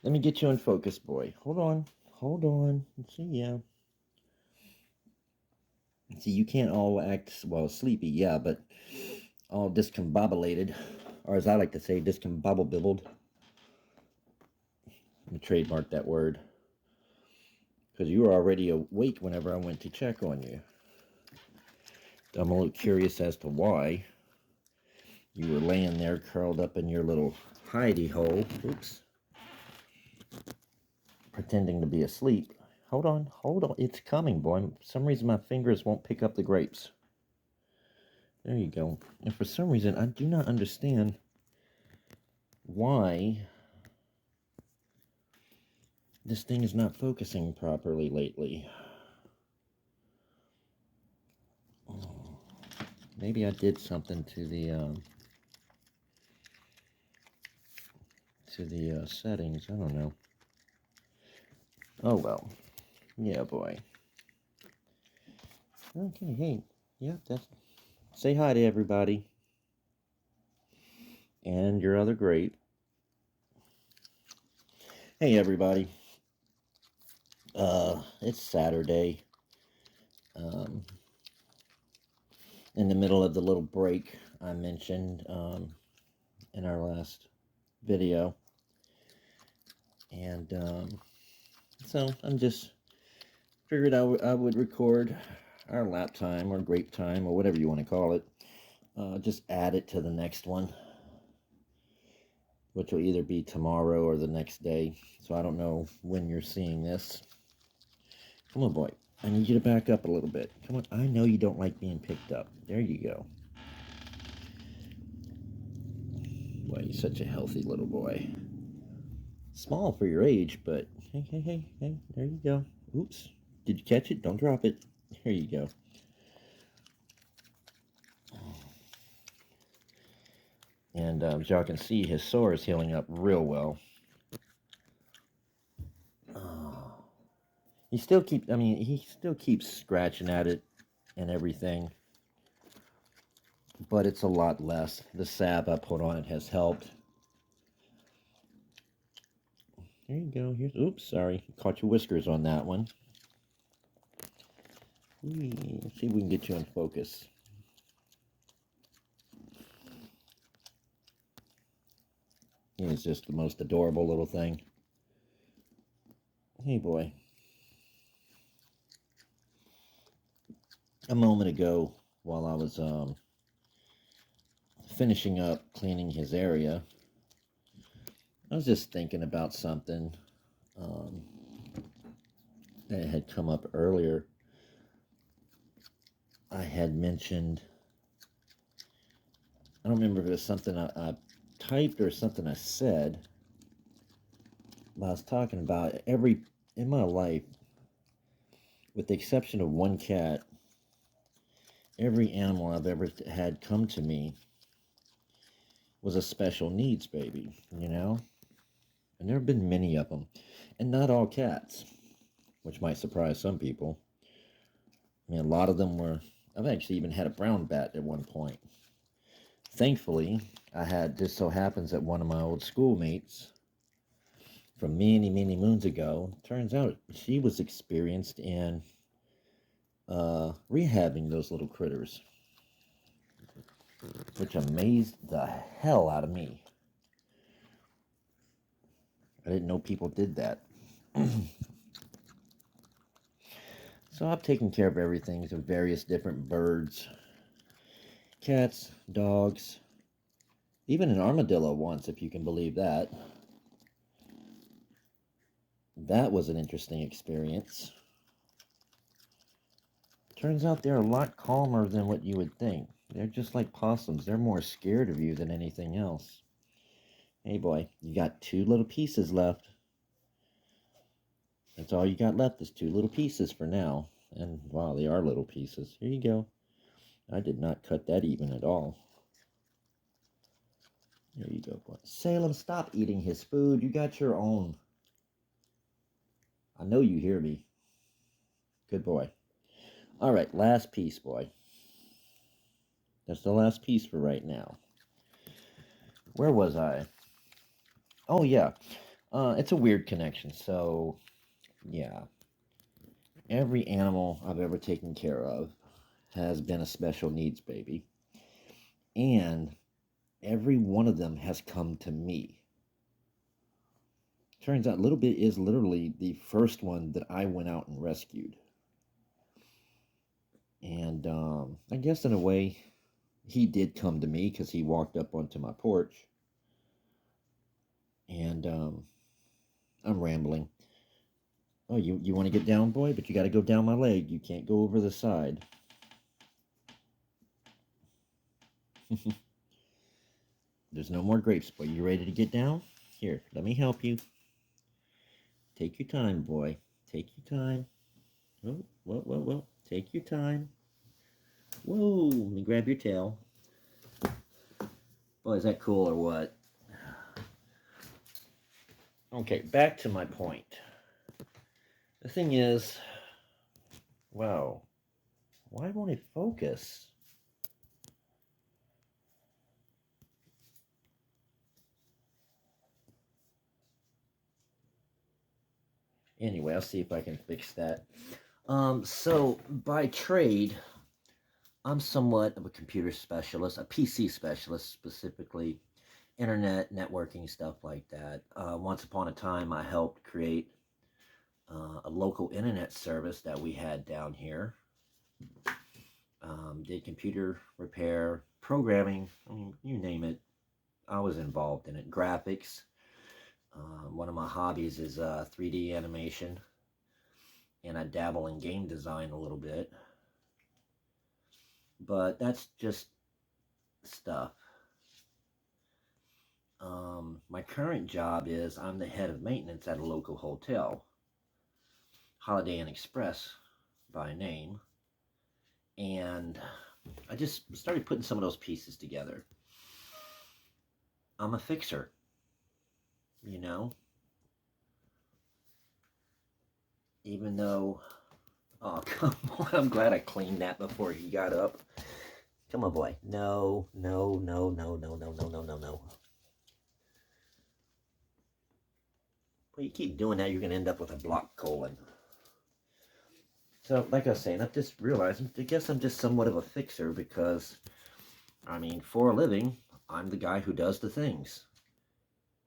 Let me get you in focus, boy. Hold on. Hold on. See, yeah. See, you can't all act, well, sleepy, yeah, but all discombobulated, or as I like to say, discombobbled. Let me trademark that word. Because you were already awake whenever I went to check on you. I'm a little curious as to why you were laying there curled up in your little hidey hole. Oops. Pretending to be asleep. Hold on, hold on. It's coming, boy. For some reason, my fingers won't pick up the grapes. There you go. And for some reason, I do not understand why this thing is not focusing properly lately. Oh, maybe I did something to the settings. I don't know. Oh well. Yeah, boy. Okay, hey. Yeah, that's. Say hi to everybody. And your other grape. Hey, everybody. It's Saturday. Um, in the middle of the little break I mentioned in our last video. And so I'm just figured I would record our lap time or grape time or whatever you want to call it. Just add it to the next one, which will either be tomorrow or the next day. So I don't know when you're seeing this. Come on, boy. I need you to back up a little bit. Come on. I know you don't like being picked up. There you go. Boy, you're such a healthy little boy. Small for your age, but hey. There you go. Oops. Did you catch it? Don't drop it. There you go. And as y'all can see, his sore is healing up real well. Oh. He still keeps scratching at it and everything. But it's a lot less. The salve I put on it has helped. There you go. Oops, sorry. Caught your whiskers on that one. Let's see if we can get you in focus. He is just the most adorable little thing. Hey, boy. A moment ago, while I was finishing up cleaning his area, I was just thinking about something that had come up earlier. I had mentioned, I don't remember if it was something I typed or something I said, but I was talking about in my life, with the exception of one cat, every animal I've ever had come to me was a special needs baby, you know? And there have been many of them. And not all cats, which might surprise some people. I mean, a lot of them were... I've actually even had a brown bat at one point. Thankfully, just so happens that one of my old schoolmates from many moons ago, turns out she was experienced in rehabbing those little critters, which amazed the hell out of me. I didn't know people did that. So I've taken care of everything, so various different birds, cats, dogs, even an armadillo once, if you can believe that. That was an interesting experience. Turns out they're a lot calmer than what you would think. They're just like possums. They're more scared of you than anything else. Hey, boy, you got 2 little pieces left. That's all you got left is 2 little pieces for now. And, wow, they are little pieces. Here you go. I did not cut that even at all. There you go, boy. Salem, stop eating his food. You got your own. I know you hear me. Good boy. All right, last piece, boy. That's the last piece for right now. Where was I? Oh, yeah. It's a weird connection. So, yeah, every animal I've ever taken care of has been a special needs baby, and every one of them has come to me. Turns out LilBit is literally the first one that I went out and rescued. And I guess in a way, he did come to me because he walked up onto my porch. And I'm rambling. Oh, you want to get down, boy? But you got to go down my leg. You can't go over the side. There's no more grapes, boy. You ready to get down? Here, let me help you. Take your time, boy. Take your time. Oh, whoa. Take your time. Whoa, let me grab your tail. Boy, is that cool or what? Okay, back to my point. The thing is, wow, why won't it focus? Anyway, I'll see if I can fix that. So by trade, I'm somewhat of a computer specialist, a PC specialist specifically, internet, networking, stuff like that. Once upon a time, I helped create a local internet service that we had down here. Did computer repair, programming, I mean, you name it. I was involved in it. Graphics. One of my hobbies is 3D animation, and I dabble in game design a little bit. But that's just stuff. My current job is I'm the head of maintenance at a local hotel, Holiday Inn Express by name, and I just started putting some of those pieces together. I'm a fixer, you know, even though, oh, come on, I'm glad I cleaned that before he got up. Come on, boy. No. Well, you keep doing that, you're going to end up with a blocked colon. So, like I was saying, I've just realized, I guess I'm just somewhat of a fixer because, I mean, for a living, I'm the guy who does the things.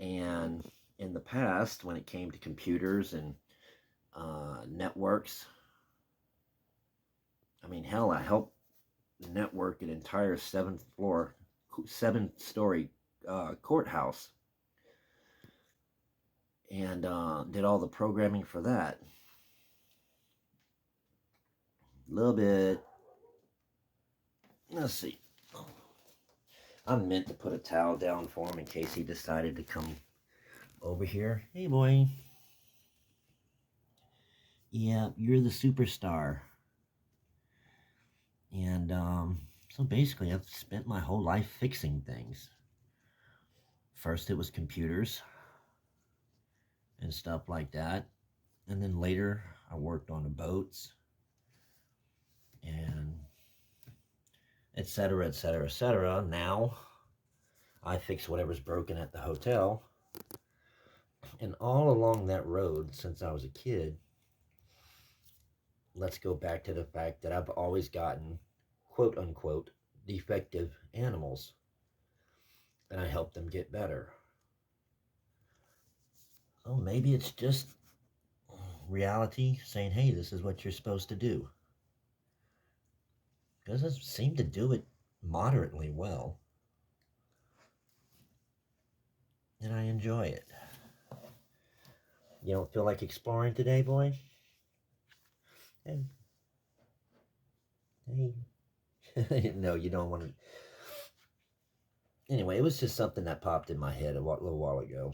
And in the past, when it came to computers and networks, I mean, hell, I helped network an entire 7-story courthouse, and did all the programming for that. A little bit. Let's see. I meant to put a towel down for him in case he decided to come over here. Hey, boy. Yeah, you're the superstar. And so basically, I've spent my whole life fixing things. First, it was computers and stuff like that. And then later, I worked on the boats and etc., etc., etc. Now, I fix whatever's broken at the hotel. And all along that road, since I was a kid, let's go back to the fact that I've always gotten, quote unquote, defective animals. And I help them get better. So maybe it's just reality saying, hey, this is what you're supposed to do. Because I seem to do it moderately well. And I enjoy it. You don't feel like exploring today, boy? Hey. Hey. No, you don't want to. Anyway, it was just something that popped in my head a little while ago.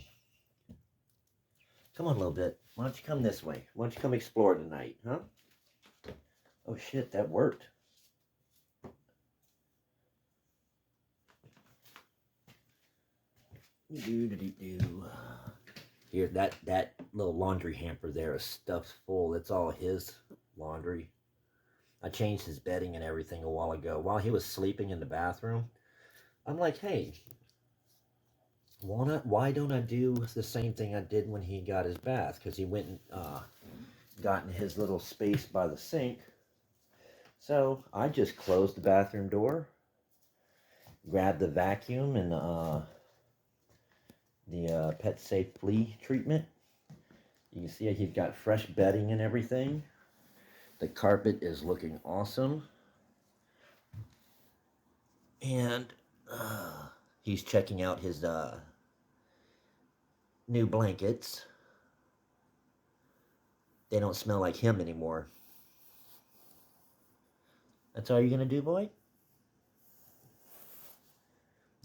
Come on, LilBit. Why don't you come this way? Why don't you come explore tonight, huh? Oh, shit, that worked. Here, that little laundry hamper there is stuffed full. It's all his laundry. I changed his bedding and everything a while ago. While he was sleeping in the bathroom, I'm like, hey, why don't I do the same thing I did when he got his bath? Because he went and got in his little space by the sink. So I just closed the bathroom door, grabbed the vacuum and the pet safe flea treatment. You can see he's got fresh bedding and everything. The carpet is looking awesome. And he's checking out his new blankets. They don't smell like him anymore. That's all you're going to do, boy?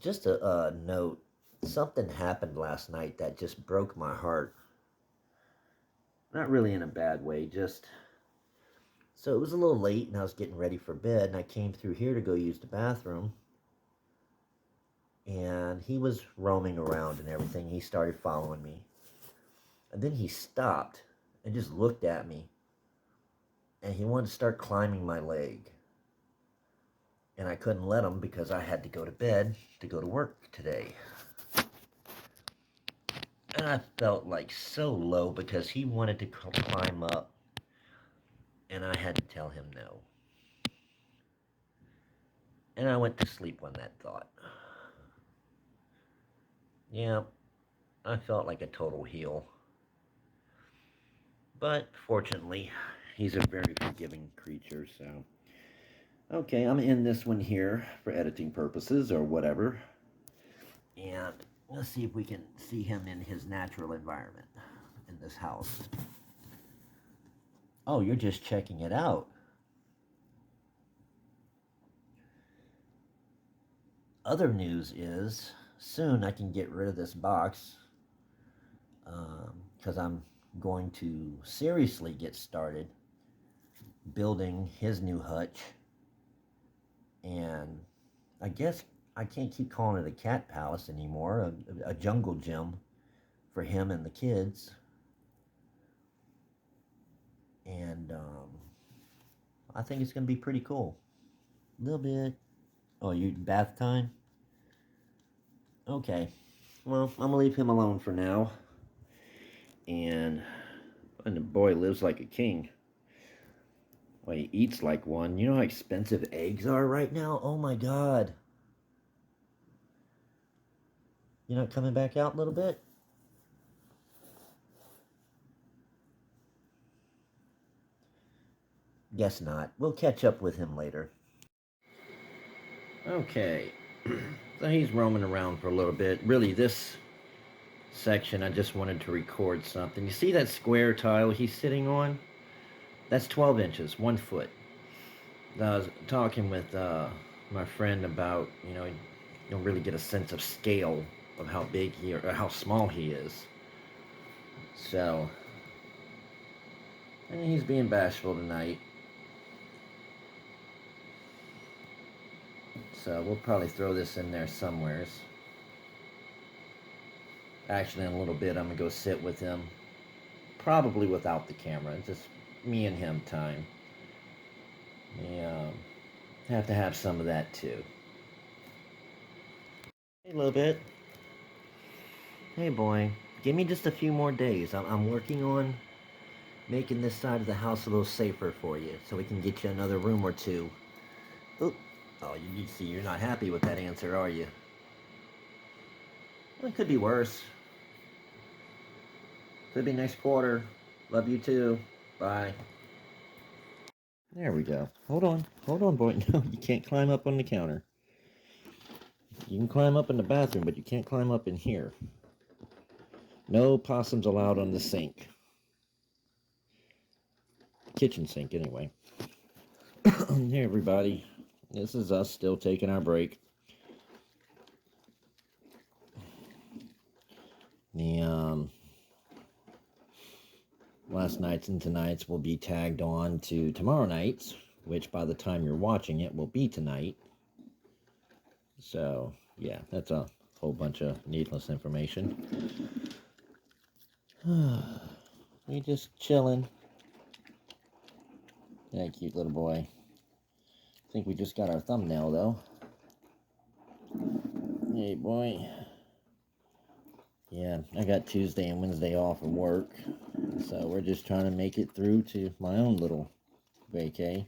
Just a note. Something happened last night that just broke my heart. Not really in a bad way, just... So it was a little late and I was getting ready for bed and I came through here to go use the bathroom. And he was roaming around and everything. He started following me. And then he stopped and just looked at me. And he wanted to start climbing my leg. And I couldn't let him because I had to go to bed to go to work today. And I felt like so low because he wanted to climb up. And I had to tell him no. And I went to sleep on that thought. Yeah, I felt like a total heel. But fortunately, he's a very forgiving creature, so... Okay, I'm in this one here for editing purposes or whatever. And let's see if we can see him in his natural environment in this house. Oh, you're just checking it out. Other news is soon I can get rid of this box because I'm going to seriously get started building his new hutch. And I guess I can't keep calling it a cat palace anymore, a jungle gym for him and the kids. And I think it's going to be pretty cool. A little bit. Oh, you bath time? Okay. Well, I'm going to leave him alone for now. And the boy lives like a king. Well, he eats like one. You know how expensive eggs are right now? Oh my God. You're not coming back out a little bit? Guess not. We'll catch up with him later. Okay. So he's roaming around for a little bit. Really, this section, I just wanted to record something. You see that square tile he's sitting on? That's 12 inches, 1 foot. I was talking with my friend about, you don't really get a sense of scale of how big he or how small he is. So, and he's being bashful tonight. So we'll probably throw this in there somewheres. Actually, in a little bit, I'm gonna go sit with him. Probably without the camera, just me and him time. We have to have some of that too. Hey, a little bit. Hey, boy. Give me just a few more days. I'm working on making this side of the house a little safer for you, so we can get you another room or two. Oop. Oh, you see, you're not happy with that answer, are you? Well, it could be worse. Could be next quarter. Love you too. Bye. There we go. Hold on. Hold on, boy. No, you can't climb up on the counter. You can climb up in the bathroom, but you can't climb up in here. No possums allowed on the sink. Kitchen sink, anyway. Hey, everybody. This is us still taking our break. The last night's and tonight's will be tagged on to tomorrow night's, which by the time you're watching it will be tonight. So, yeah, that's a whole bunch of needless information. We just chilling. Yeah, cute little boy. I think we just got our thumbnail, though. Hey, boy. Yeah, I got Tuesday and Wednesday off from work, so we're just trying to make it through to my own little vacay.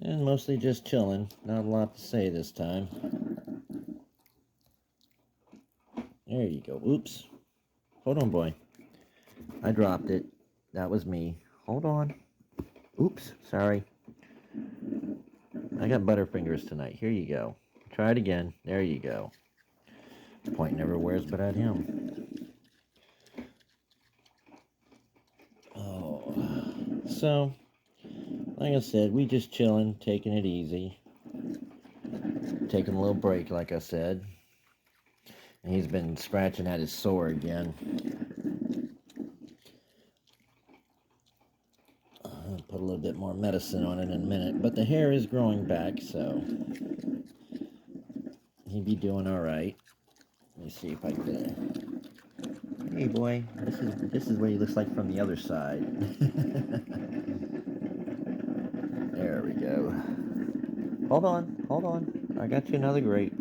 And mostly just chilling. Not a lot to say this time. There you go. Oops. Hold on, boy. I dropped it. That was me. Hold on. Oops. Sorry. I got butterfingers tonight. Here you go. Try it again. There you go. Pointing everywhere but at him. Oh. So, like I said, we just chilling, taking it easy. Taking a little break, like I said. And he's been scratching at his sore again. I'll put a little bit more medicine on it in a minute. But the hair is growing back, so he'd be doing all right. Let me see if I can. Hey, boy, this is what he looks like from the other side. There we go. Hold on. I got you another grape.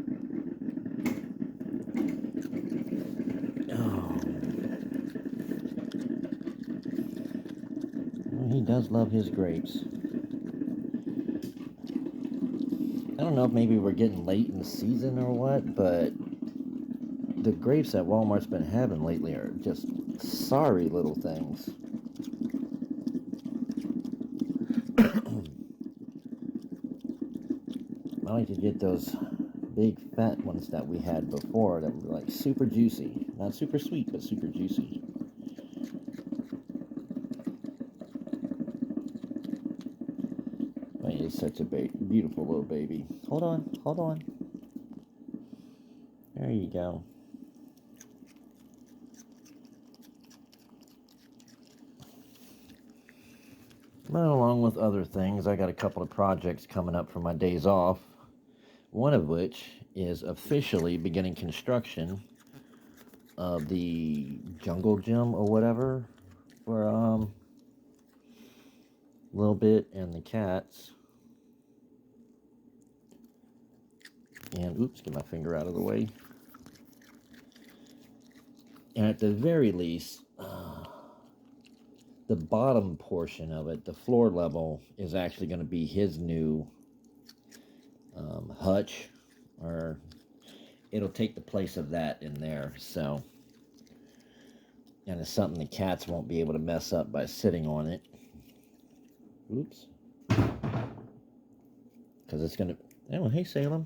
Oh, well, he does love his grapes. I don't know if maybe we're getting late in the season or what, but the grapes that Walmart's been having lately are just sorry little things. I like to get those big fat ones that we had before that were like super juicy. Not super sweet, but super juicy. Oh, he's such a beautiful little baby. Hold on. There you go. But along with other things, I got a couple of projects coming up for my days off. One of which is officially beginning construction of the jungle gym or whatever for LilBit and the cats. And oops, get my finger out of the way. And at the very least, the bottom portion of it, the floor level, is actually going to be his new hutch, or it'll take the place of that in there. So, and it's something the cats won't be able to mess up by sitting on it. Oops. Because it's going to... Oh, hey, Salem.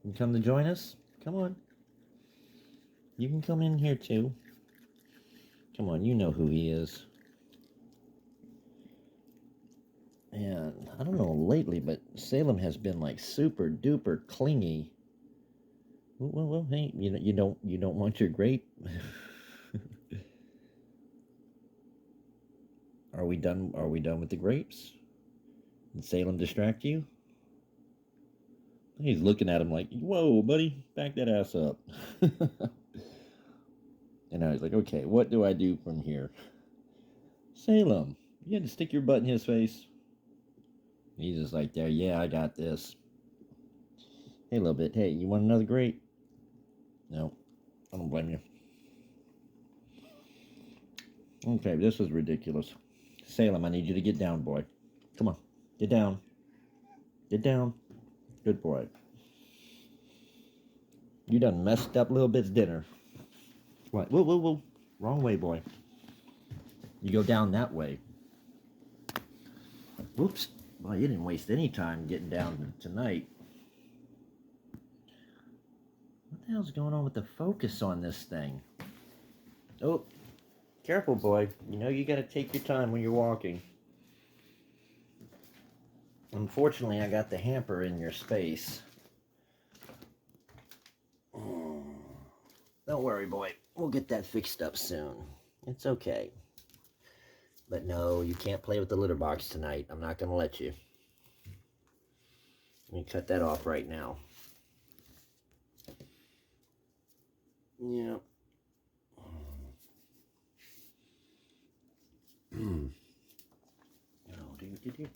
You come to join us? Come on. You can come in here, too. Come on, you know who he is. And I don't know lately, but Salem has been like super duper clingy. Well, hey, you don't want your grape? Are we done? Are we done with the grapes? Did Salem distract you? He's looking at him like, whoa, buddy, back that ass up. And I was like, okay, what do I do from here? Salem, you had to stick your butt in his face. He's just like, there, yeah, I got this. Hey, LilBit, hey, you want another grape? No, I don't blame you. Okay, this is ridiculous. Salem, I need you to get down, boy. Come on, get down. Get down. Good boy. You done messed up LilBit's dinner. What? Whoa. Wrong way, boy. You go down that way. Whoops. Well, you didn't waste any time getting down tonight. What the hell's going on with the focus on this thing? Oh, careful, boy. You know you gotta take your time when you're walking. Unfortunately, I got the hamper in your space. Don't worry, boy. We'll get that fixed up soon. It's okay. But no, you can't play with the litter box tonight. I'm not gonna let you. Let me cut that off right now. Yeah.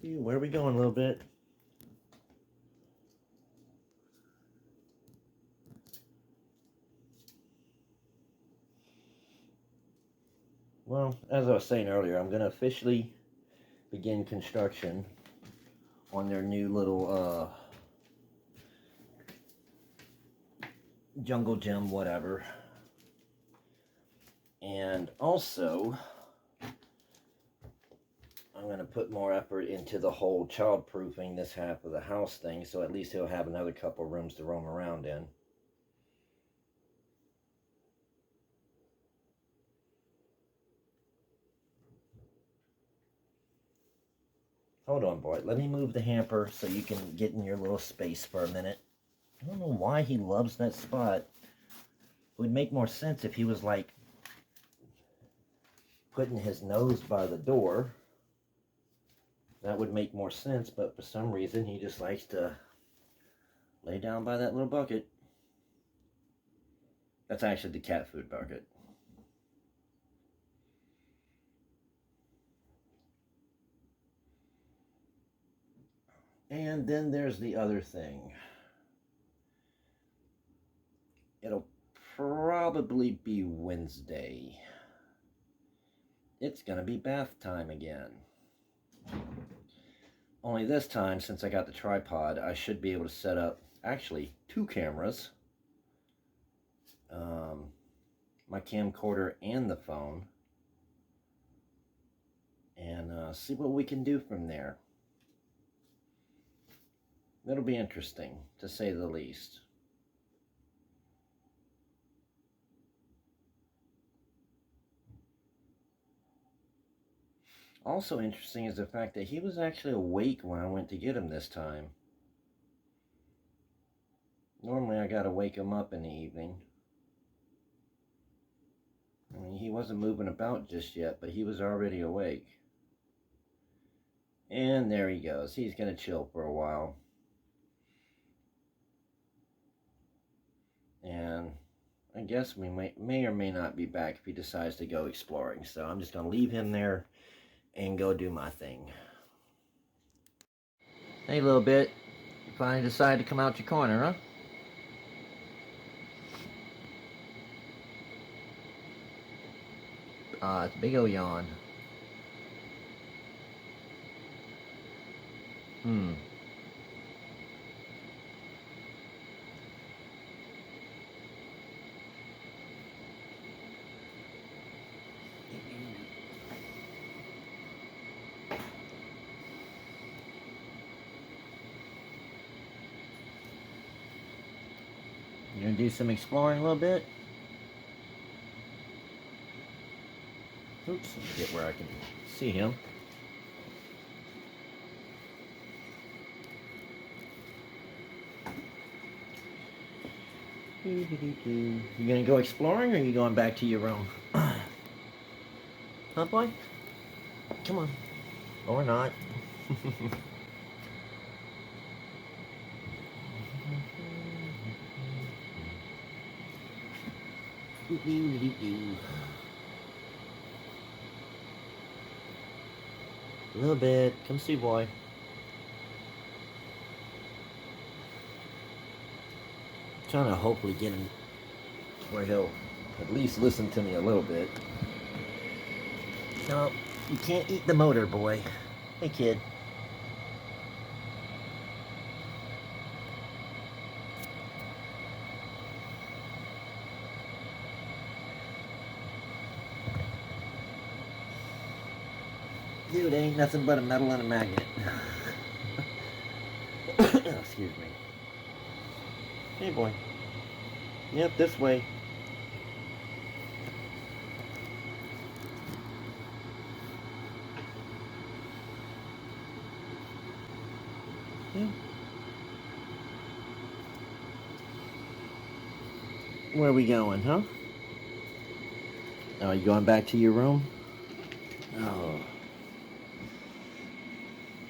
Where are we going, LilBit? Well, as I was saying earlier, I'm going to officially begin construction on their new little jungle gym, whatever. And also, I'm going to put more effort into the whole child-proofing this half of the house thing, so at least he'll have another couple rooms to roam around in. Hold on, boy. Let me move the hamper so you can get in your little space for a minute. I don't know why he loves that spot. It would make more sense if he was, like, putting his nose by the door. That would make more sense, but for some reason he just likes to lay down by that little bucket. That's actually the cat food bucket. And then there's the other thing. It'll probably be Wednesday. It's gonna be bath time again. Only this time, since I got the tripod, I should be able to set up, actually, 2 cameras. My camcorder and the phone. And see what we can do from there. It'll be interesting, to say the least. Also interesting is the fact that he was actually awake when I went to get him this time. Normally I gotta wake him up in the evening. I mean, he wasn't moving about just yet, but he was already awake. And there he goes. He's gonna chill for a while. And I guess we may or may not be back if he decides to go exploring. So I'm just gonna leave him there and go do my thing. Hey, LilBit. You finally decided to come out your corner, huh? It's a big ol' yawn. You gonna do some exploring a little bit? Oops, let me get where I can see him. You gonna go exploring, or are you going back to your room? Huh, boy? Come on. Or not. A little bit. Come see, boy. Trying to hopefully get him where he'll at least listen to me a little bit. No, you can't eat the motor, boy. Hey, kid. Dude, ain't nothing but a metal and a magnet. Excuse me. Hey, boy. Yep, this way. Yeah. Where are we going, huh? Oh, you going back to your room? Oh.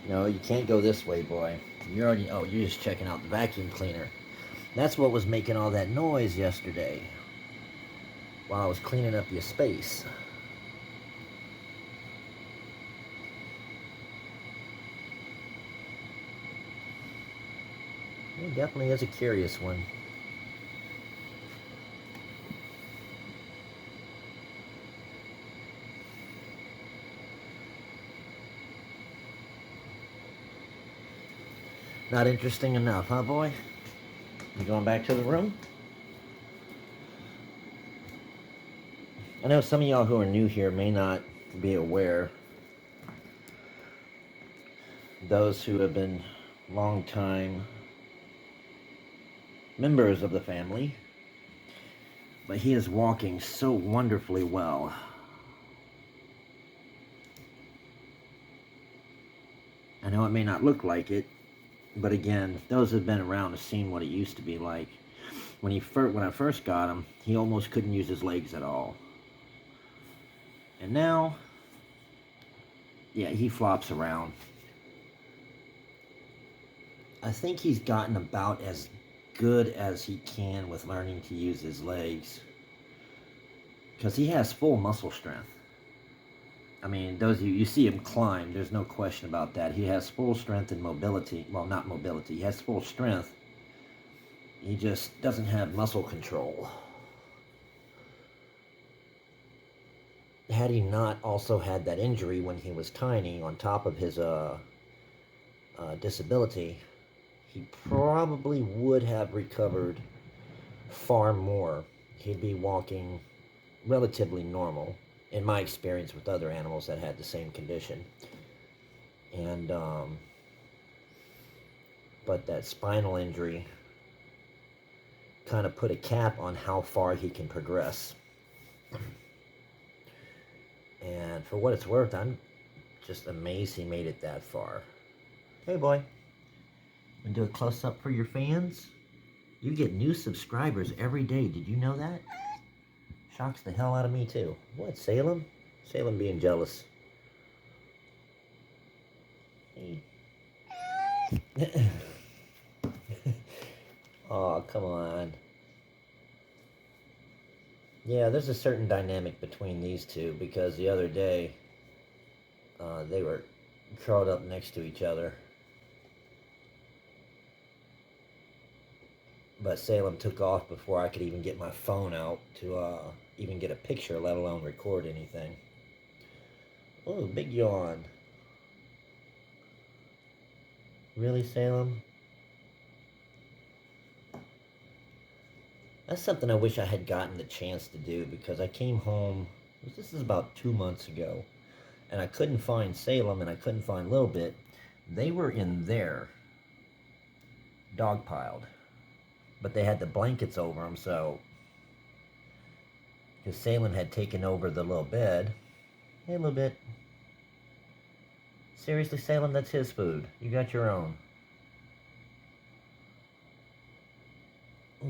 No, you can't go this way, boy. You're already, oh, you're just checking out the vacuum cleaner. That's what was making all that noise yesterday while I was cleaning up your space. He definitely is a curious one. Not interesting enough, huh, boy? You going back to the room? I know some of y'all who are new here may not be aware. Those who have been long time members of the family, but he is walking so wonderfully well. I know it may not look like it, but again, those who have been around have seen what it used to be like. When I first got him, he almost couldn't use his legs at all. And now, yeah, he flops around. I think he's gotten about as good as he can with learning to use his legs, because he has full muscle strength. I mean, those of you see him climb, there's no question about that. He has full strength and mobility. Well, not mobility, he has full strength. He just doesn't have muscle control. Had he not also had that injury when he was tiny, on top of his disability, he probably would have recovered far more. He'd be walking relatively normal, in my experience with other animals that had the same condition. And but that spinal injury kind of put a cap on how far he can progress. And for what it's worth, I'm just amazed he made it that far. Hey, boy. Want to do a close-up for your fans? You get new subscribers every day. Did you know that? Shocks the hell out of me, too. What, Salem? Salem being jealous. Hey. Oh, come on. Yeah, there's a certain dynamic between these two, because the other day they were curled up next to each other. But Salem took off before I could even get my phone out to even get a picture, let alone record anything. Oh, big yawn. Really, Salem? That's something I wish I had gotten the chance to do, because I came home, this is about 2 months ago, and I couldn't find Salem and I couldn't find LilBit. They were in there, dogpiled, but they had the blankets over them, so, because Salem had taken over the little bed. Hey, LilBit. Seriously, Salem, that's his food. You got your own.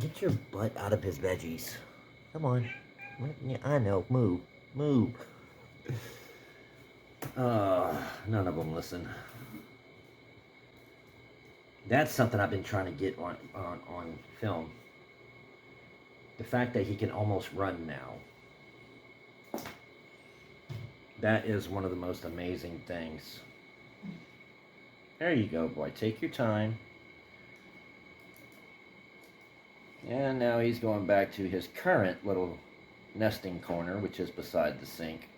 Get your butt out of his veggies. Come on. Yeah, I know. Move. Move. None of them listen. That's something I've been trying to get on film. The fact that he can almost run now. That is one of the most amazing things. There you go, boy. Take your time. And now he's going back to his current little nesting corner, which is beside the sink.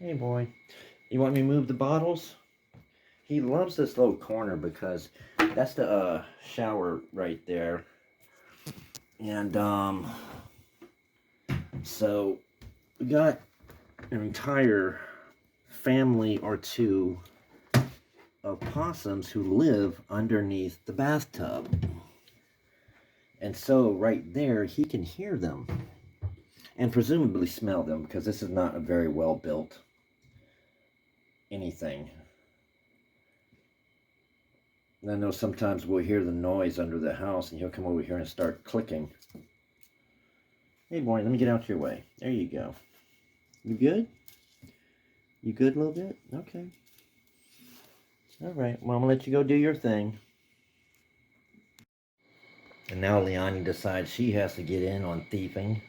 Hey, boy. You want me to move the bottles? He loves this little corner because that's the shower right there. And so we got an entire family or two of possums who live underneath the bathtub. And so right there, he can hear them and presumably smell them, because this is not a very well built anything. And I know sometimes we'll hear the noise under the house and he'll come over here and start clicking. Hey, boy, let me get out your way. There you go. You good? You good a little bit? Okay. All right. Well, I'm going to let you go do your thing. And now Leonie decides she has to get in on thieving.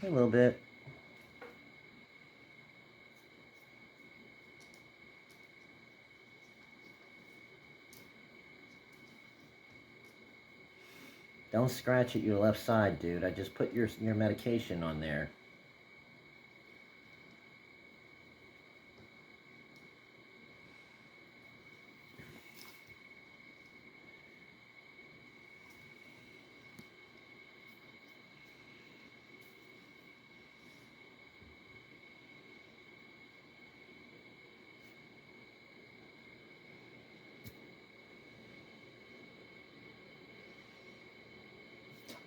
A little bit. Don't scratch at your left side, dude. I just put your medication on there.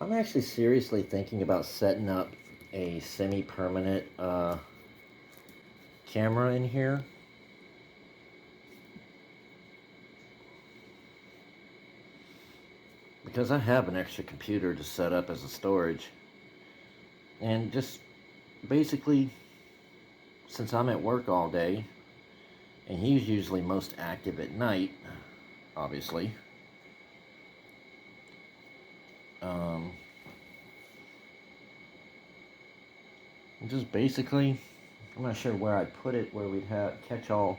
I'm actually seriously thinking about setting up a semi-permanent camera in here. Because I have an extra computer to set up as a storage. And just basically, since I'm at work all day, and he's usually most active at night, obviously, just basically, I'm not sure where I'd put it, where we'd have catch all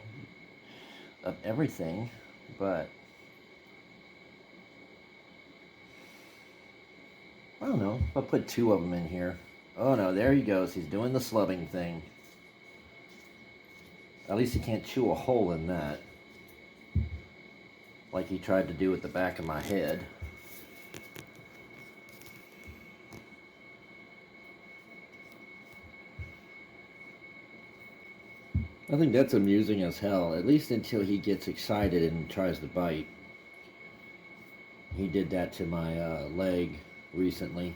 of everything, but I don't know. I'll put 2 of them in here. Oh no, there he goes. He's doing the slubbing thing. At least he can't chew a hole in that, like he tried to do at the back of my head. I think that's amusing as hell, at least until he gets excited and tries to bite. He did that to my leg recently.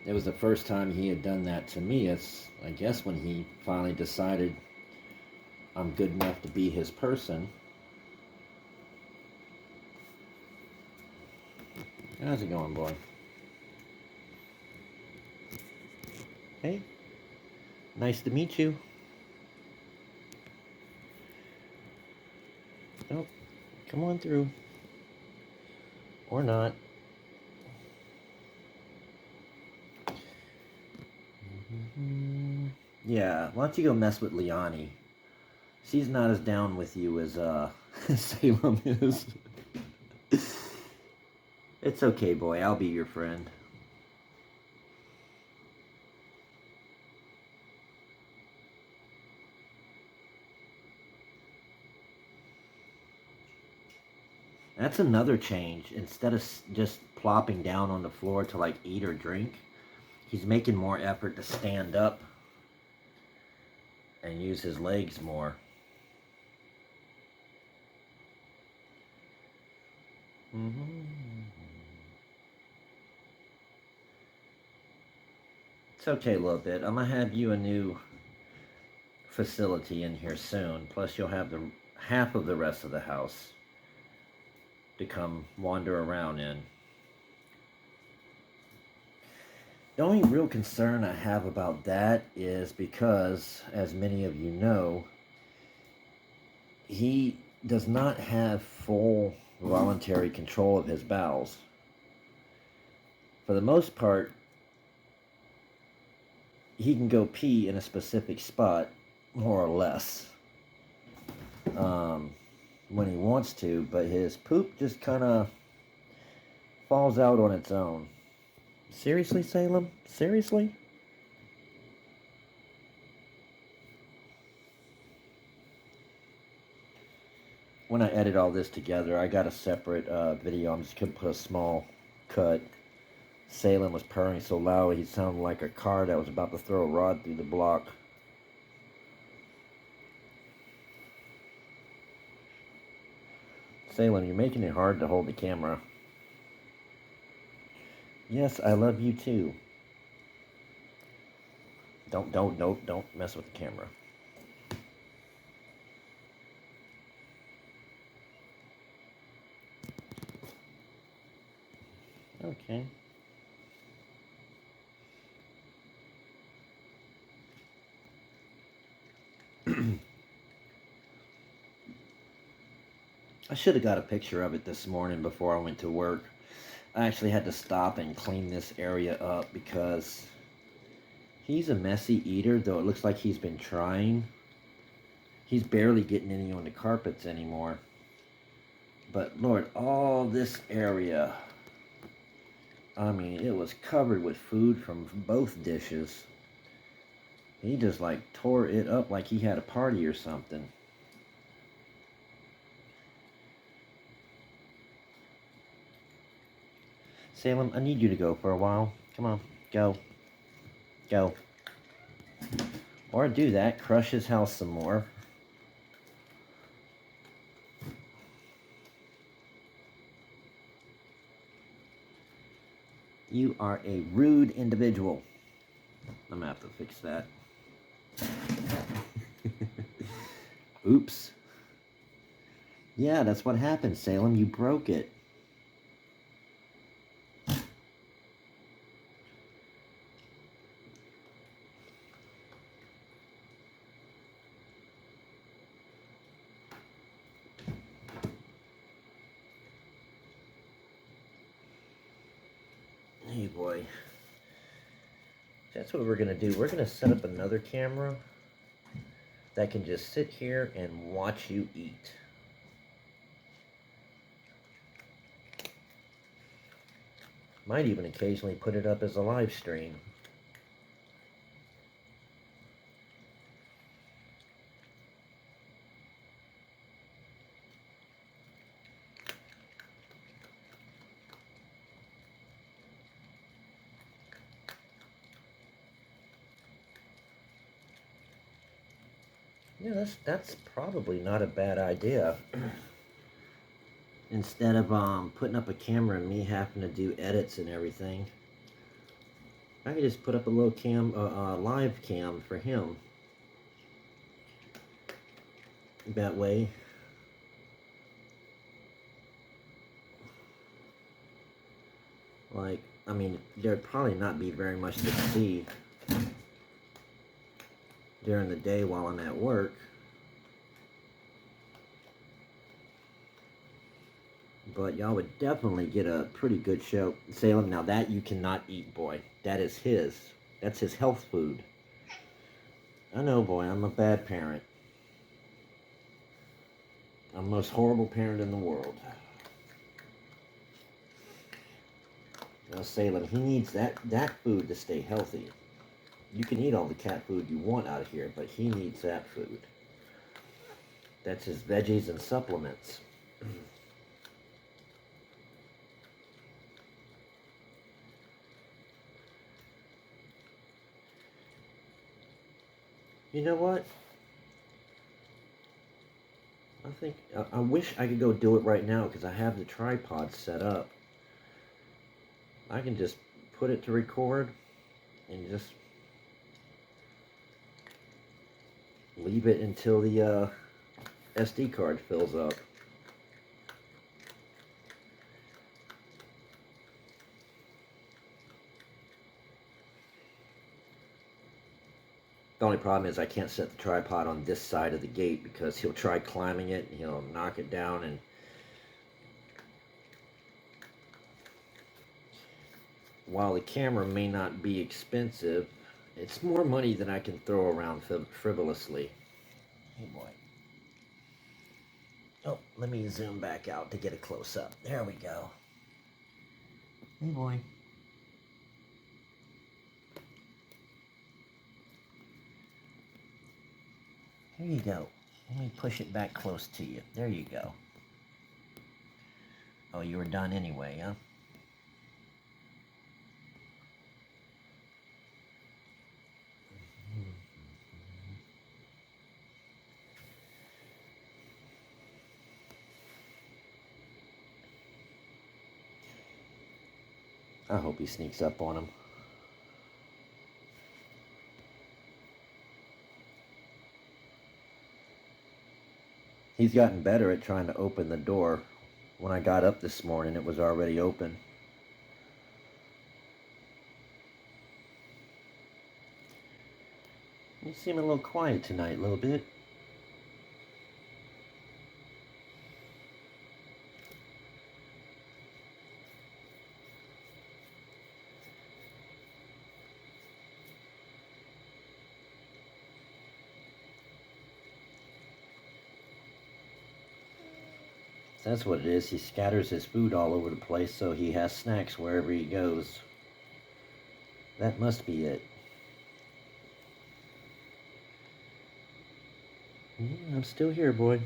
It was the first time he had done that to me. It's, I guess, when he finally decided I'm good enough to be his person. How's it going, boy? Hey, nice to meet you. Oh, come on through. Or not. Yeah, why don't you go mess with Liani? She's not as down with you as Salem is. It's okay, boy. I'll be your friend. That's another change. Instead of just plopping down on the floor to like eat or drink, he's making more effort to stand up and use his legs more. It's okay, LilBit. I'm gonna have you a new facility in here soon. Plus, you'll have the half of the rest of the house to come wander around in. The only real concern I have about that is because, as many of you know, he does not have full voluntary control of his bowels. For the most part, he can go pee in a specific spot, more or less, when he wants to, but his poop just kind of falls out on its own. Seriously, Salem? Seriously? When I edit all this together, I got a separate video. I'm just going to put a small cut. Salem was purring so loud he sounded like a car that was about to throw a rod through the block. Salem, you're making it hard to hold the camera. Yes, I love you too. Don't mess with the camera. Okay. I should have got a picture of it this morning before I went to work. I actually had to stop and clean this area up because he's a messy eater, though it looks like he's been trying. He's barely getting any on the carpets anymore. But Lord, all this area, I mean, it was covered with food from both dishes. He just like tore it up like he had a party or something. Salem, I need you to go for a while. Come on, go. Go. Or do that, crush his house some more. You are a rude individual. I'm gonna have to fix that. Oops. Yeah, that's what happened, Salem. You broke it. Hey, boy. That's what we're gonna do. We're gonna set up another camera that can just sit here and watch you eat. Might even occasionally put it up as a live stream. Yeah, that's probably not a bad idea. Instead of putting up a camera and me having to do edits and everything, I could just put up a little live cam for him. That way, like, I mean, there'd probably not be very much to see during the day while I'm at work. But y'all would definitely get a pretty good show. Salem, now that you cannot eat, boy. That is his. That's his health food. I know, boy, I'm a bad parent. I'm the most horrible parent in the world. Now, Salem, he needs that food to stay healthy. You can eat all the cat food you want out of here, but he needs that food. That's his veggies and supplements. You know what? I wish I could go do it right now because I have the tripod set up. I can just put it to record and just leave it until the SD card fills up. The only problem is I can't set the tripod on this side of the gate because he'll try climbing it and he'll knock it down. And while the camera may not be expensive, it's more money than I can throw around frivolously. Hey, boy. Oh, let me zoom back out to get a close-up. There we go. Hey, boy. Here you go. Let me push it back close to you. There you go. Oh, you were done anyway, huh? I hope he sneaks up on him. He's gotten better at trying to open the door. When I got up this morning, it was already open. You seem a little quiet tonight, a little bit. That's what it is. He scatters his food all over the place, so he has snacks wherever he goes. That must be it. I'm still here, boy.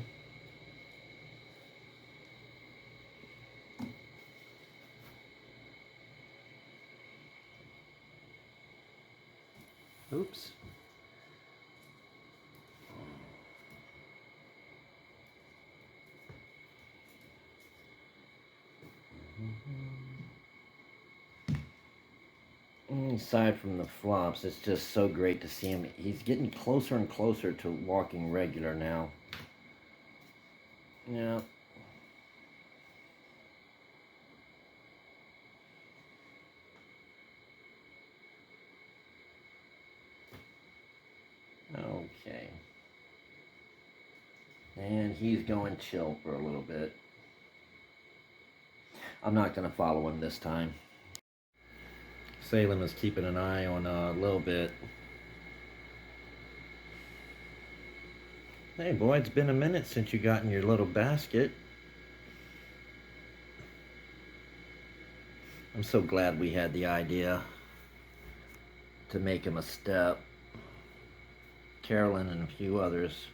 Oops. Aside from the flops, it's just so great to see him. He's getting closer and closer to walking regular now. Yeah. Okay. And he's going chill for a little bit. I'm not going to follow him this time. Salem is keeping an eye on LilBit. Hey boy, it's been a minute since you got in your little basket. I'm so glad we had the idea to make him a step. Carolyn and a few others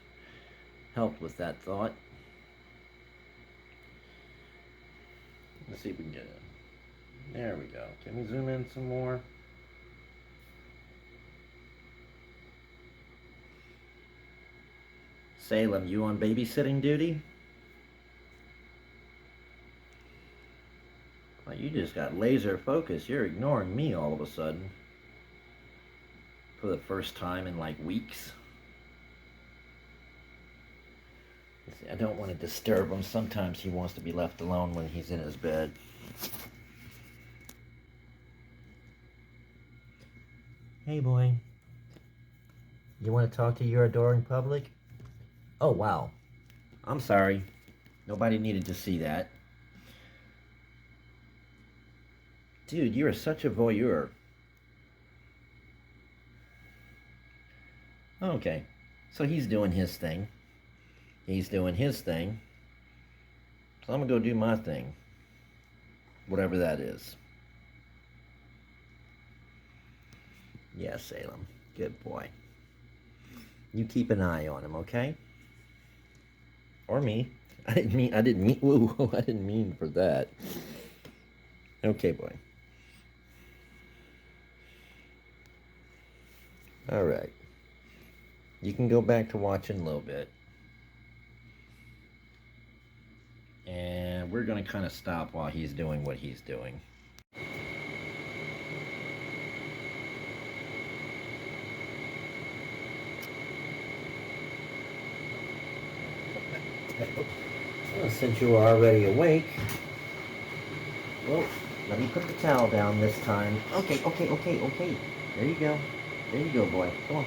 helped with that thought. Let's see if we can get it. There we go. Can we zoom in some more? Salem, you on babysitting duty? Well, you just got laser focus. You're ignoring me all of a sudden. For the first time in like weeks. See, I don't want to disturb him. Sometimes he wants to be left alone when he's in his bed. Hey boy. You want to talk to your adoring public? Oh wow. I'm sorry. Nobody needed to see that. Dude, you're such a voyeur. Okay. So he's doing his thing. He's doing his thing. So I'm going to go do my thing. Whatever that is. Yeah, Salem. Good boy. You keep an eye on him, okay? Or me. I didn't mean for that. Okay, boy. All right. You can go back to watching LilBit. And we're going to kind of stop while he's doing what he's doing. Well, since you are already awake, well, let me put the towel down this time. Okay. There you go. There you go, boy. Come on.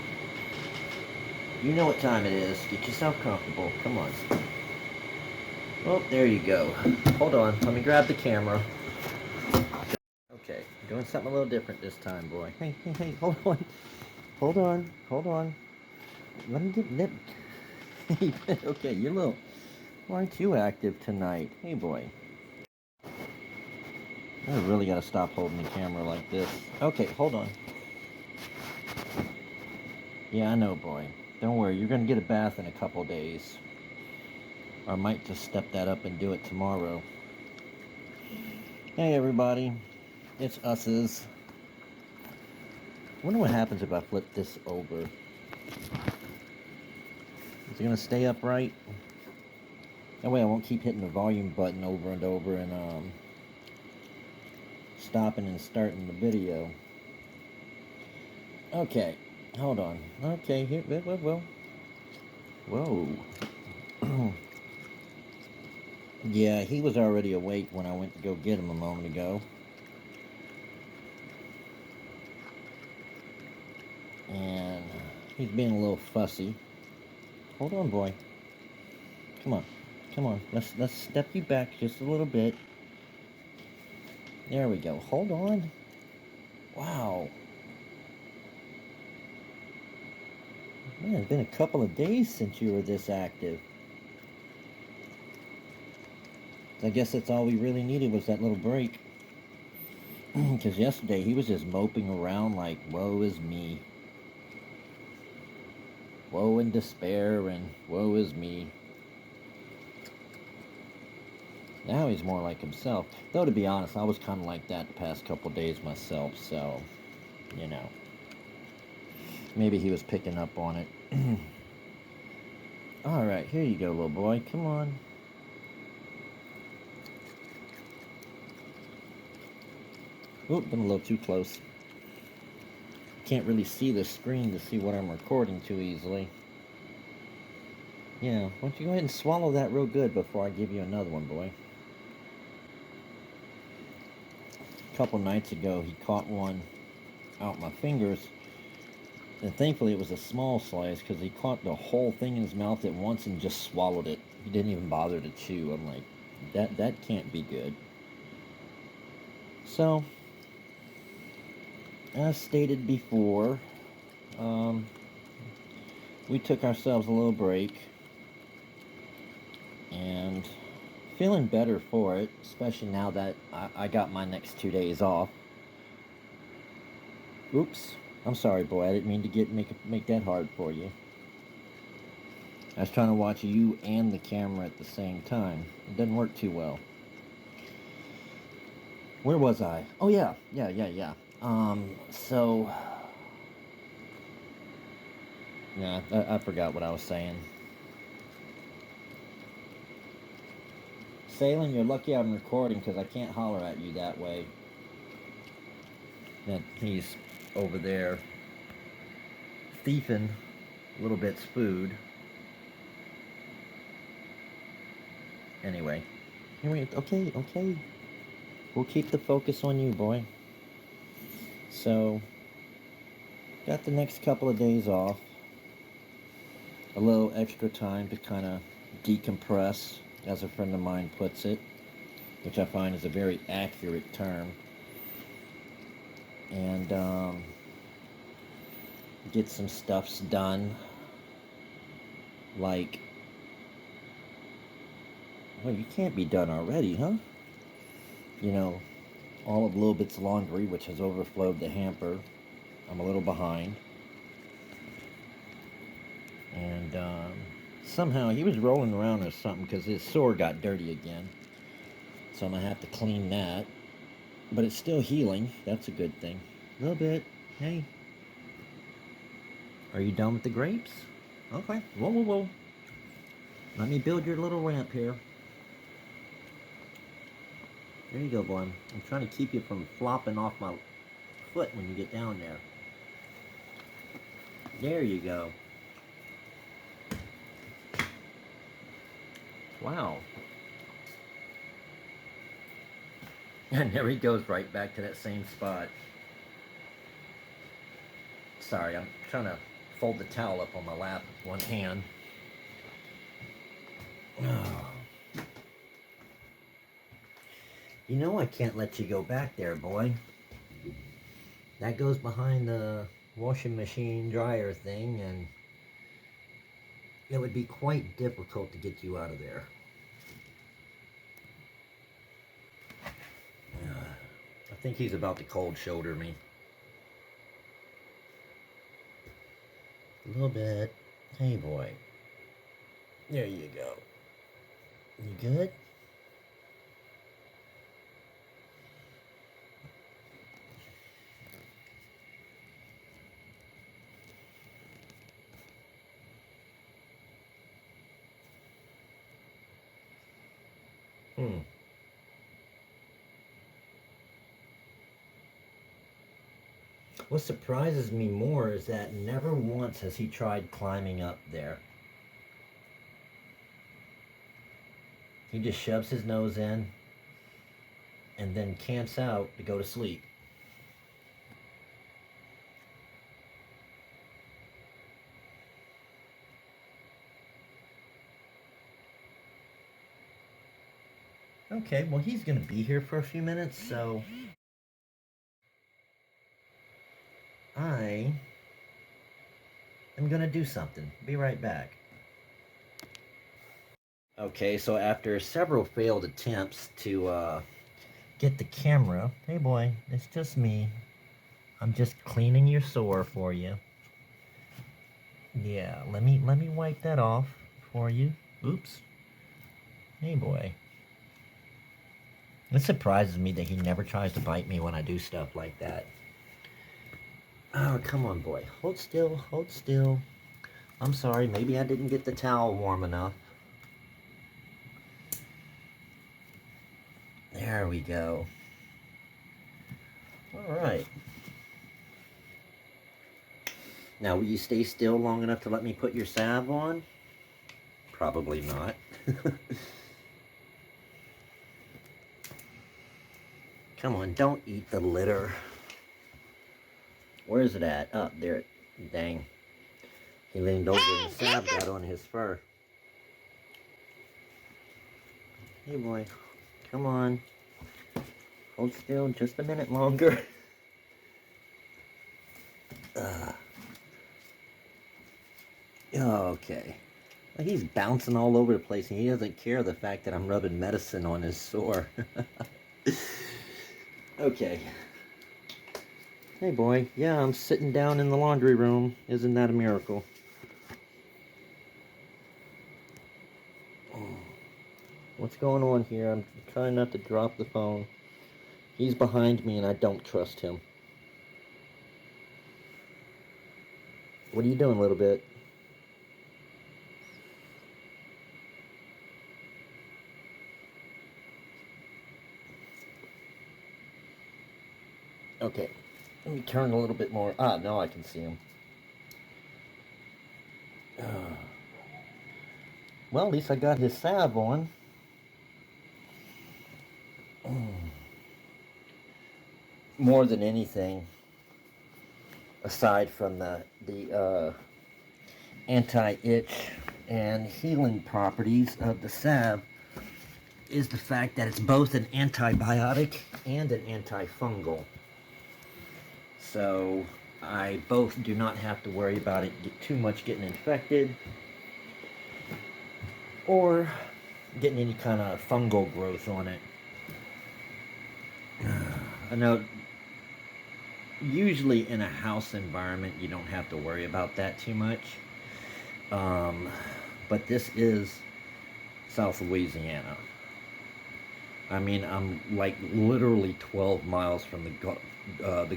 You know what time it is. Get yourself comfortable. Come on. Well, there you go. Hold on. Let me grab the camera. Okay. Doing something a little different this time, boy. Hey. Hold on. Hold on. Let me get nip. Okay, you're a little... Why aren't you active tonight? Hey, boy. I really gotta stop holding the camera like this. Okay, hold on. Yeah, I know, boy. Don't worry, you're gonna get a bath in a couple days. Or I might just step that up and do it tomorrow. Hey, everybody. It's us's. I wonder what happens if I flip this over. Is it gonna stay upright? That way I won't keep hitting the volume button over and over and stopping and starting the video. Okay, hold on. Okay, here, whoa. Yeah, he was already awake when I went to go get him a moment ago. And he's being a little fussy. Hold on, boy. Come on. Let's step you back just a little bit. There we go. Hold on. Wow. Man, it's been a couple of days since you were this active. I guess that's all we really needed was that little break. Because yesterday he was just moping around like, woe is me. Woe and despair and woe is me. Now he's more like himself. Though, to be honest, I was kind of like that the past couple days myself, so, you know. Maybe he was picking up on it. Alright, here you go, little boy. Come on. Oop, been a little too close. Can't really see the screen to see what I'm recording too easily. Yeah, why don't you go ahead and swallow that real good before I give you another one, boy. A couple nights ago, he caught one out my fingers, and thankfully it was a small slice because he caught the whole thing in his mouth at once and just swallowed it. He didn't even bother to chew. I'm like, that can't be good. So, as stated before, we took ourselves a little break and feeling better for it, especially now that I got my next 2 days off. Oops, I'm sorry, boy. I didn't mean to make that hard for you. I was trying to watch you and the camera at the same time. It doesn't work too well. Where was I? Oh yeah. So yeah, I forgot what I was saying. Salem, you're lucky I'm recording because I can't holler at you that way. That he's over there thieving little bit's food. Anyway, okay. We'll keep the focus on you, boy. So, got the next couple of days off. A little extra time to kind of decompress, as a friend of mine puts it, which I find is a very accurate term. And get some stuffs done. Like, well, you can't be done already, huh? You know, all of LilBit's laundry, which has overflowed the hamper. I'm a little behind. And somehow he was rolling around or something because his sore got dirty again. So I'm going to have to clean that. But it's still healing. That's a good thing. A little bit. Hey. Are you done with the grapes? Okay. Whoa. Let me build your little ramp here. There you go, boy. I'm trying to keep you from flopping off my foot when you get down there. There you go. Wow. And there he goes right back to that same spot. Sorry, I'm trying to fold the towel up on my lap with one hand. Oh. You know I can't let you go back there, boy. That goes behind the washing machine dryer thing, and it would be quite difficult to get you out of there. I think he's about to cold shoulder me. A little bit. Hey, boy. There you go. You good? What surprises me more is that never once has he tried climbing up there. He just shoves his nose in and then camps out to go to sleep. Okay, well, he's going to be here for a few minutes, so I am going to do something. Be right back. Okay, so after several failed attempts to get the camera, hey boy, it's just me. I'm just cleaning your sore for you. Yeah, let me wipe that off for you. Oops. Hey boy. It surprises me that he never tries to bite me when I do stuff like that. Oh, come on, boy. Hold still, hold still. I'm sorry, maybe I didn't get the towel warm enough. There we go. Alright. Now, will you stay still long enough to let me put your salve on? Probably not. Come on, don't eat the litter. Where is it at? Oh, there. Dang. He leaned over and the salve got on his fur. Hey, boy. Come on. Hold still just a minute longer. Okay. He's bouncing all over the place and he doesn't care the fact that I'm rubbing medicine on his sore. Okay. Hey boy, yeah, I'm sitting down in the laundry room. Isn't that a miracle? What's going on here? I'm trying not to drop the phone. He's behind me and I don't trust him. What are you doing, little bit? Okay. Let me turn a little bit more. Ah, now I can see him. Well, at least I got his salve on. More than anything, aside from the anti-itch and healing properties of the salve, is the fact that it's both an antibiotic and an antifungal. So I both do not have to worry about it too much getting infected or getting any kind of fungal growth on it. I know usually in a house environment you don't have to worry about that too much. But this is South Louisiana. I mean, I'm like literally 12 miles from the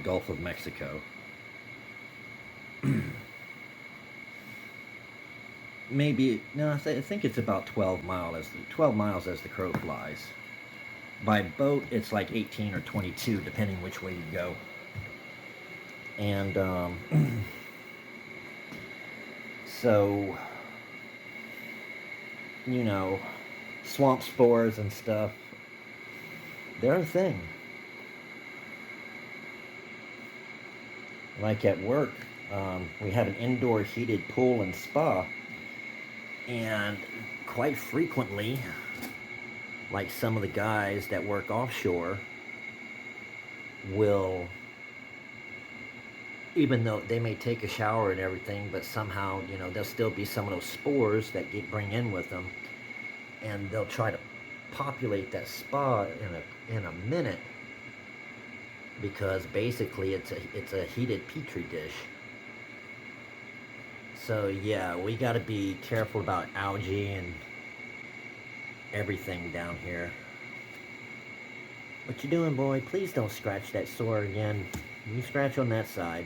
Gulf of Mexico. Maybe, no, I think it's about 12 miles as the crow flies. By boat, it's like 18 or 22, depending which way you go. And so, you know, swamp spores and stuff, they're a thing. Like at work, we have an indoor heated pool and spa, and quite frequently, like some of the guys that work offshore will, even though they may take a shower and everything, but somehow, you know, there'll still be some of those spores that bring in with them, and they'll try to populate that spa in a minute, because basically it's a heated petri dish. So yeah, we got to be careful about algae and everything down here. What you doing, boy? Please don't scratch that sore again. You scratch on that side.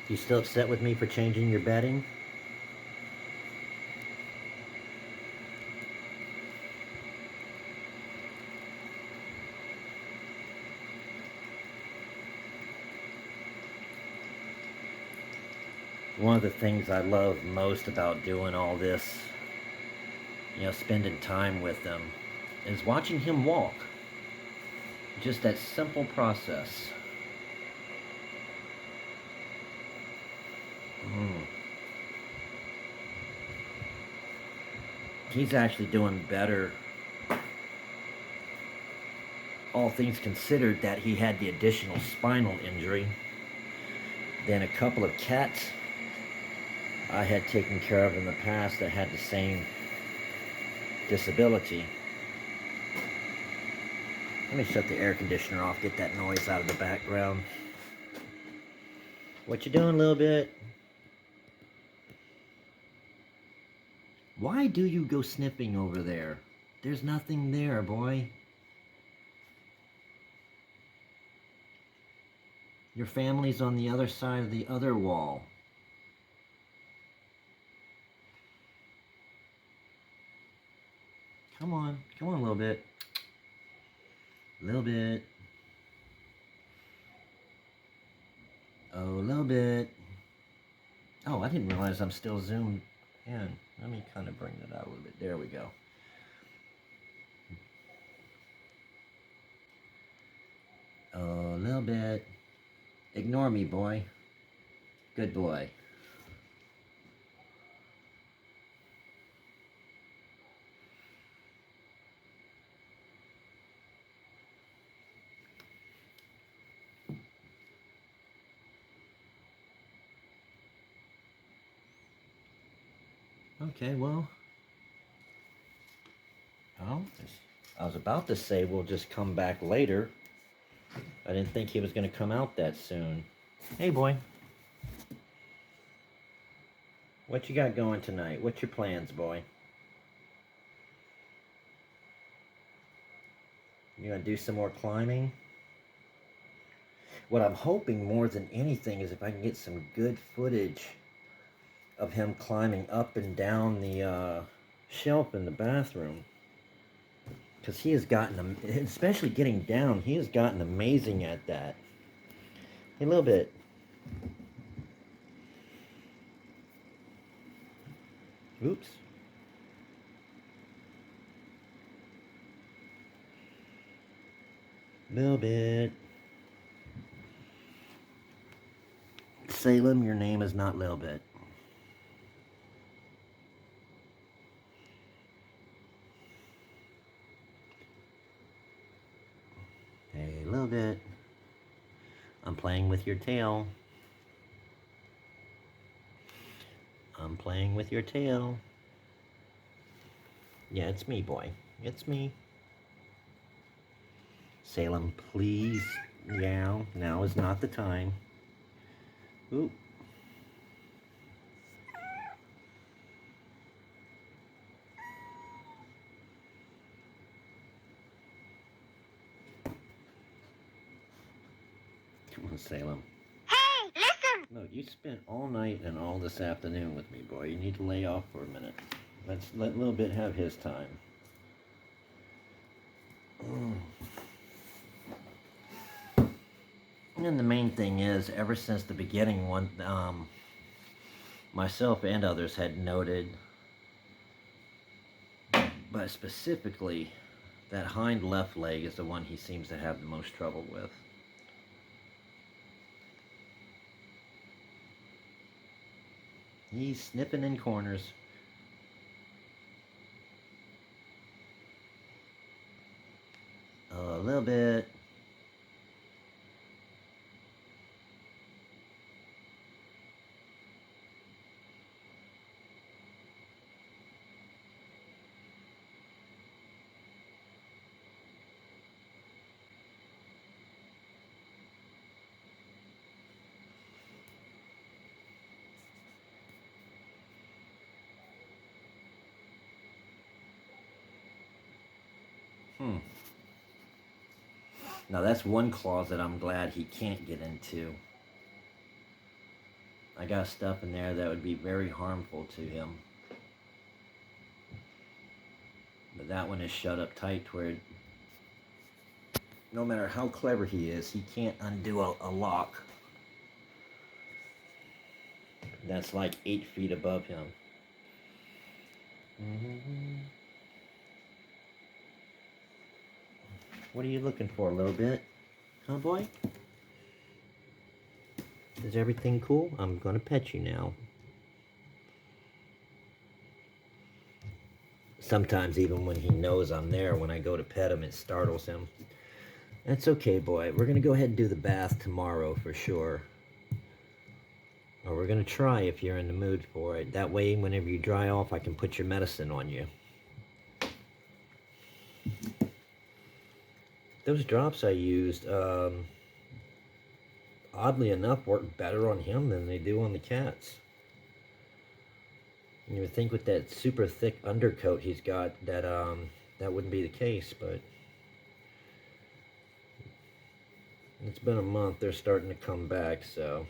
You still upset with me for changing your bedding? One of the things I love most about doing all this, you know, spending time with them, is watching him walk. Just that simple process. He's actually doing better. all things considered, that he had the additional spinal injury. Then a couple of cats I had taken care of in the past that had the same disability. Let me shut the air conditioner off, get that noise out of the background. What you doing, LilBit? Why do you go sniffing over there? There's nothing there, boy. Your family's on the other side of the other wall. Come on, LilBit. LilBit. Oh, LilBit. Oh, I didn't realize I'm still zoomed in. Let me kind of bring that out a little bit. There we go. Oh, LilBit. Ignore me, boy. Good boy. Okay, well. Oh, I was about to say we'll just come back later. I didn't think he was going to come out that soon. Hey, boy. What you got going tonight? What's your plans, boy? You gonna do some more climbing? What I'm hoping more than anything is if I can get some good footage of him climbing up and down the shelf in the bathroom. Because he has gotten, especially getting down, he has gotten amazing at that. Hey, LilBit. Oops. LilBit. Salem, your name is not LilBit. Hey, LilBit. I'm playing with your tail. I'm playing with your tail. Yeah, it's me, boy. It's me. Salem, please. Yeah, now is not the time. Ooh. Come on, Salem. Hey, listen! No, you spent all night and all this afternoon with me, boy. You need to lay off for a minute. Let's let LilBit have his time. And the main thing is, ever since the beginning, myself and others had noted, but specifically, that hind left leg is the one he seems to have the most trouble with. He's snipping in corners. A little bit. Now that's one closet I'm glad he can't get into. I got stuff in there that would be very harmful to him. But that one is shut up tight to where no matter how clever he is, he can't undo a lock that's like 8 feet above him. What are you looking for, a little bit? Huh, boy? Is everything cool? I'm gonna pet you now. Sometimes even when he knows I'm there, when I go to pet him, it startles him. That's okay, boy. We're going to go ahead and do the bath tomorrow for sure. Or we're going to try if you're in the mood for it. That way, whenever you dry off, I can put your medicine on you. Those drops I used, oddly enough, work better on him than they do on the cats. You would think with that super thick undercoat he's got that that wouldn't be the case, but it's been a month. They're starting to come back, so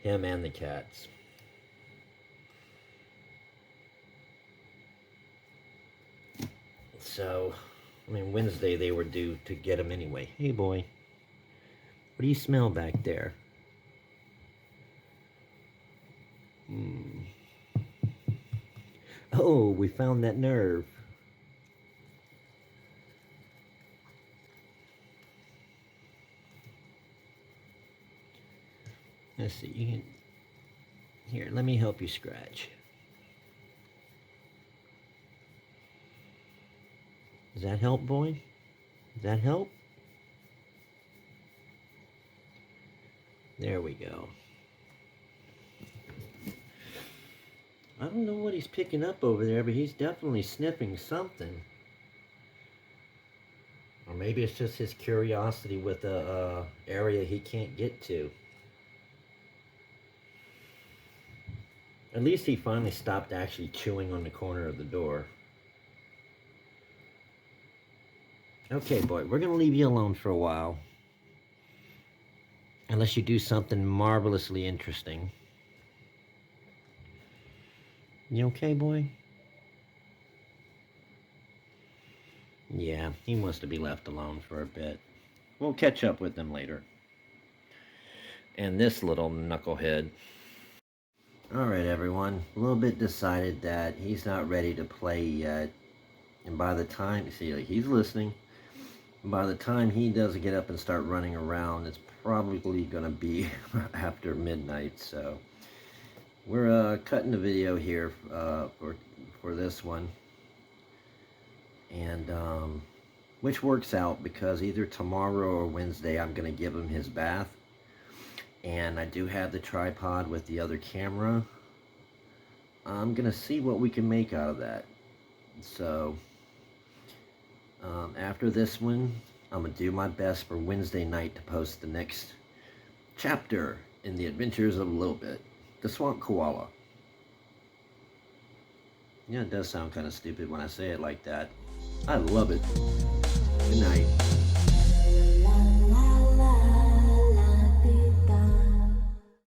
him and the cats. So, I mean, Wednesday they were due to get him anyway. Hey, boy. What do you smell back there? Oh, we found that nerve. Let's see, you can... Here, let me help you scratch. Does that help, boy? Does that help? There we go. I don't know what he's picking up over there, but he's definitely sniffing something. Or maybe it's just his curiosity with a area he can't get to. At least he finally stopped actually chewing on the corner of the door. Okay, boy, we're going to leave you alone for a while. Unless you do something marvelously interesting. You okay, boy? Yeah, he wants to be left alone for a bit. We'll catch up with him later. And this little knucklehead. Alright, everyone. LilBit decided that he's not ready to play yet. And by the time, see, like, he's listening. By the time he does get up and start running around, it's probably going to be after midnight. So we're cutting the video here for this one, and which works out because either tomorrow or Wednesday I'm going to give him his bath, and I do have the tripod with the other camera. I'm going to see what we can make out of that. So after this one, I'm going to do my best for Wednesday night to post the next chapter in the adventures of LilBit, the swamp koala. Yeah, it does sound kind of stupid when I say it like that. I love it. Good night.